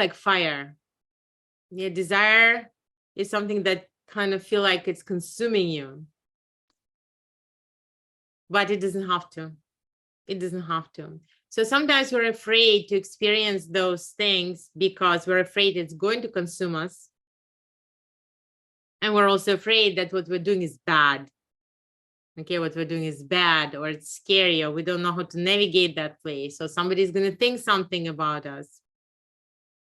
like fire. Yeah, desire is something that kind of feel like it's consuming you. But it doesn't have to. It doesn't have to. So sometimes we're afraid to experience those things because we're afraid it's going to consume us. And we're also afraid that what we're doing is bad. Okay, what we're doing is bad, or it's scary, or we don't know how to navigate that place. So somebody's going to think something about us.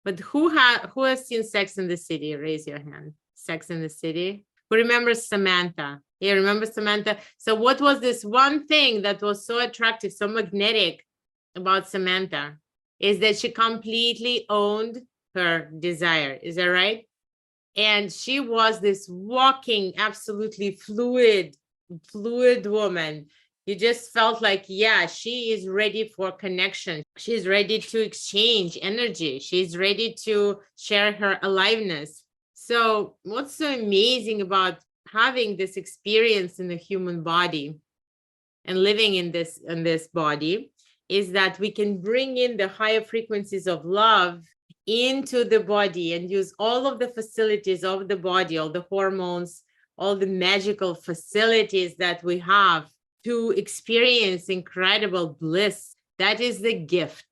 But who has seen Sex in the City? Raise your hand. Sex in the City. Who remembers Samantha? Yeah, remember Samantha? So what was this one thing that was so attractive, so magnetic about Samantha? Is that she completely owned her desire. Is that right? And she was this walking, absolutely fluid woman. You just felt like, yeah, she is ready for connection. She's ready to exchange energy. She's ready to share her aliveness. So what's so amazing about having this experience in the human body and living in this body is that we can bring in the higher frequencies of love into the body and use all of the facilities of the body, all the hormones, all the magical facilities that we have to experience incredible bliss. That is the gift.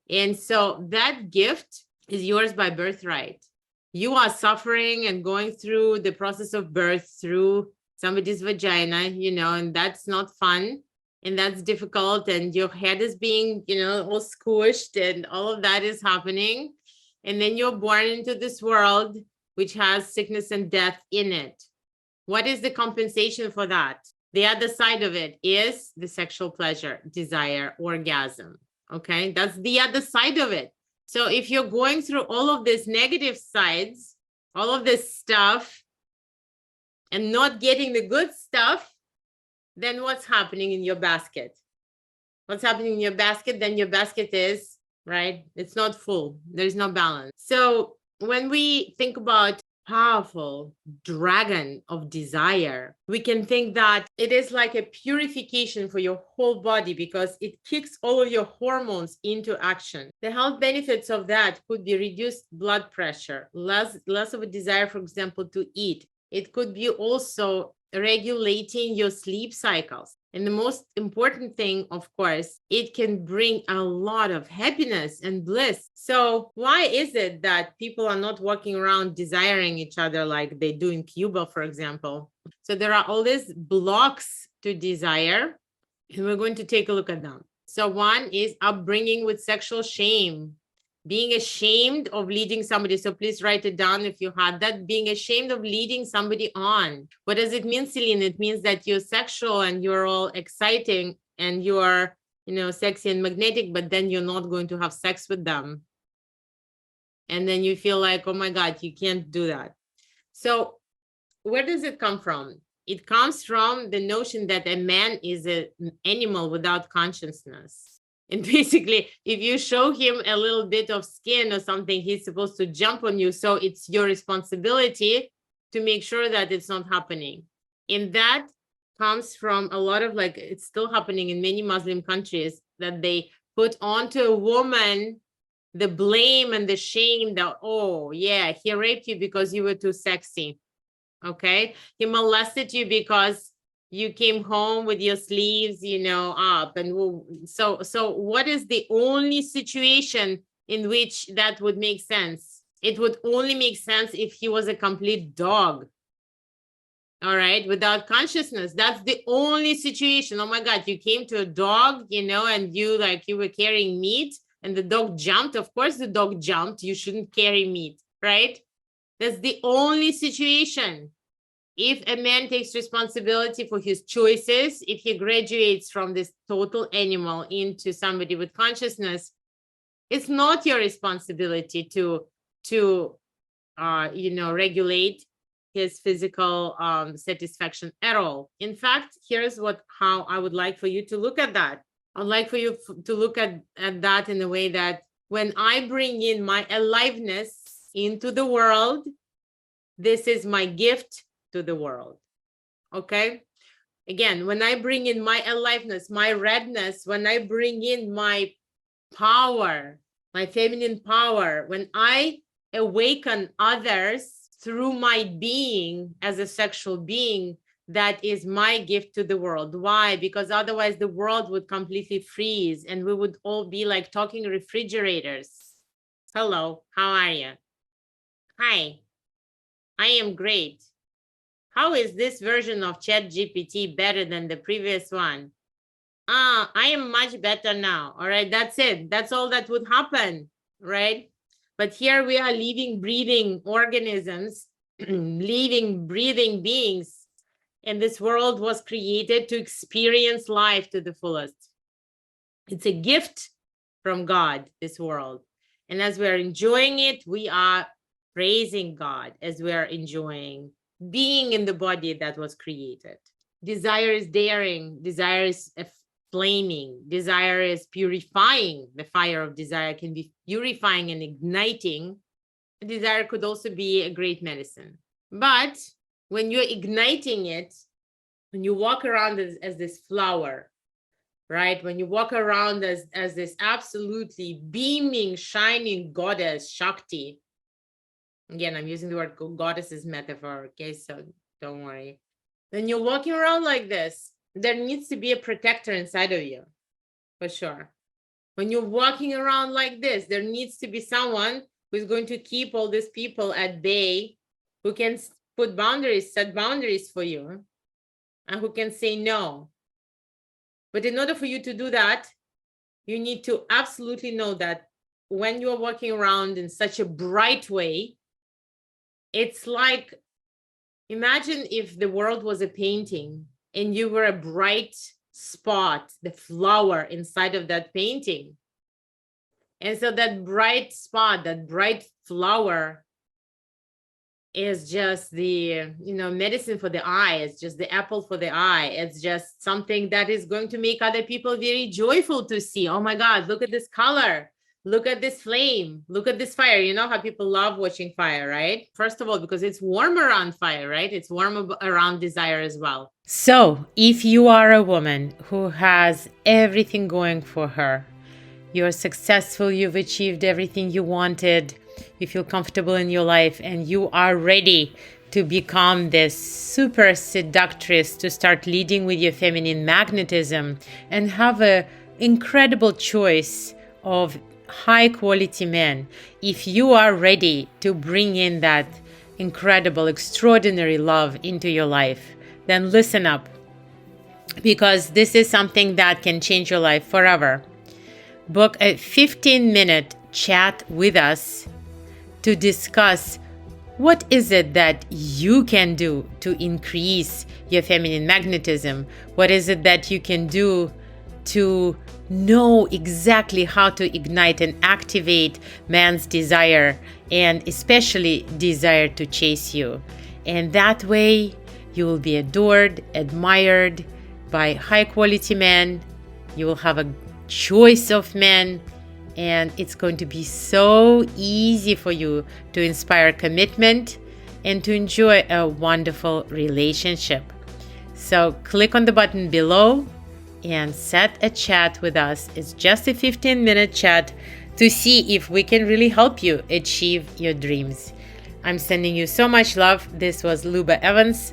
And so that gift is yours by birthright. You are suffering and going through the process of birth through somebody's vagina, and that's not fun. And that's difficult. And your head is being, all squished and all of that is happening. And then you're born into this world, which has sickness and death in it. What is the compensation for that? The other side of it is the sexual pleasure, desire, orgasm. Okay, that's the other side of it. So if you're going through all of these negative sides, all of this stuff, and not getting the good stuff, then what's happening in your basket? What's happening in your basket? Then your basket is, right? It's not full. There's no balance. So when we think about powerful dragon of desire, we can think that it is like a purification for your whole body because it kicks all of your hormones into action. The health benefits of that could be reduced blood pressure, less of a desire, for example, to eat. It could be also regulating your sleep cycles. And the most important thing, of course, it can bring a lot of happiness and bliss. So why is it that people are not walking around desiring each other like they do in Cuba, for example? So there are all these blocks to desire, and we're going to take a look at them. So one is upbringing with sexual shame. Being ashamed of leading somebody. So please write it down if you had that. Being ashamed of leading somebody on. What does it mean, Celine? It means that you're sexual and you're all exciting and you are, sexy and magnetic, but then you're not going to have sex with them. And then you feel like, oh my God, you can't do that. So where does it come from? It comes from the notion that a man is an animal without consciousness. And basically, if you show him a little bit of skin or something, he's supposed to jump on you. So it's your responsibility to make sure that it's not happening. And that comes from a lot of it's still happening in many Muslim countries that they put onto a woman the blame and the shame that, oh, yeah, he raped you because you were too sexy. Okay. He molested you because you came home with your sleeves, up. And so what is the only situation in which that would make sense? It would only make sense if he was a complete dog. All right, without consciousness. That's the only situation. Oh my God, you came to a dog, and you were carrying meat and the dog jumped. Of course, the dog jumped. You shouldn't carry meat, right? That's the only situation. If a man takes responsibility for his choices, if he graduates from this total animal into somebody with consciousness, it's not your responsibility to regulate his physical satisfaction at all. In fact, here's how I would like for you to look at that. I'd like for you to look at that in a way that when I bring in my aliveness into the world, this is my gift to the world. Okay. Again, when I bring in my aliveness, my redness, when I bring in my power, my feminine power, when I awaken others through my being as a sexual being, that is my gift to the world. Why? Because otherwise the world would completely freeze and we would all be like talking refrigerators. Hello, how are you? Hi, I am great. How is this version of ChatGPT better than the previous one? I am much better now. All right, that's it. That's all that would happen, right? But here we are living, breathing organisms, living, breathing beings. And this world was created to experience life to the fullest. It's a gift from God, this world. And as we're enjoying it, we are praising God as we're enjoying being in the body that was created. Desire is daring. Desire is flaming. Desire is purifying. The fire of desire can be purifying and igniting. Desire could also be a great medicine. But when you're igniting it, when you walk around as this flower, right? When you walk around as this absolutely beaming, shining goddess, Shakti. Again, I'm using the word goddess as metaphor, okay? So don't worry. When you're walking around like this, there needs to be a protector inside of you, for sure. When you're walking around like this, there needs to be someone who's going to keep all these people at bay, who can put boundaries, set boundaries for you, and who can say no. But in order for you to do that, you need to absolutely know that when you're walking around in such a bright way, it's like, imagine if the world was a painting and you were a bright spot, the flower inside of that painting. And so that bright spot, that bright flower is just the, medicine for the eye. It's just the apple for the eye. It's just something that is going to make other people very joyful to see. Oh my God, look at this color. Look at this flame. Look at this fire. You know how people love watching fire, right? First of all, because it's warm around fire, right? It's warm around desire as well. So if you are a woman who has everything going for her, you're successful, you've achieved everything you wanted, you feel comfortable in your life, and you are ready to become this super seductress, to start leading with your feminine magnetism and have an incredible choice of high quality men. If you are ready to bring in that incredible, extraordinary love into your life, then listen up, because this is something that can change your life forever. Book a 15-minute chat with us to discuss what is it that you can do to increase your feminine magnetism. What is it that you can do to know exactly how to ignite and activate man's desire, and especially desire to chase you. And that way you will be adored, admired by high quality men. You will have a choice of men, and it's going to be so easy for you to inspire commitment and to enjoy a wonderful relationship. So click on the button below and set a chat with us. It's just a 15-minute chat to see if we can really help you achieve your dreams. I'm sending you so much love. This was Luba Evans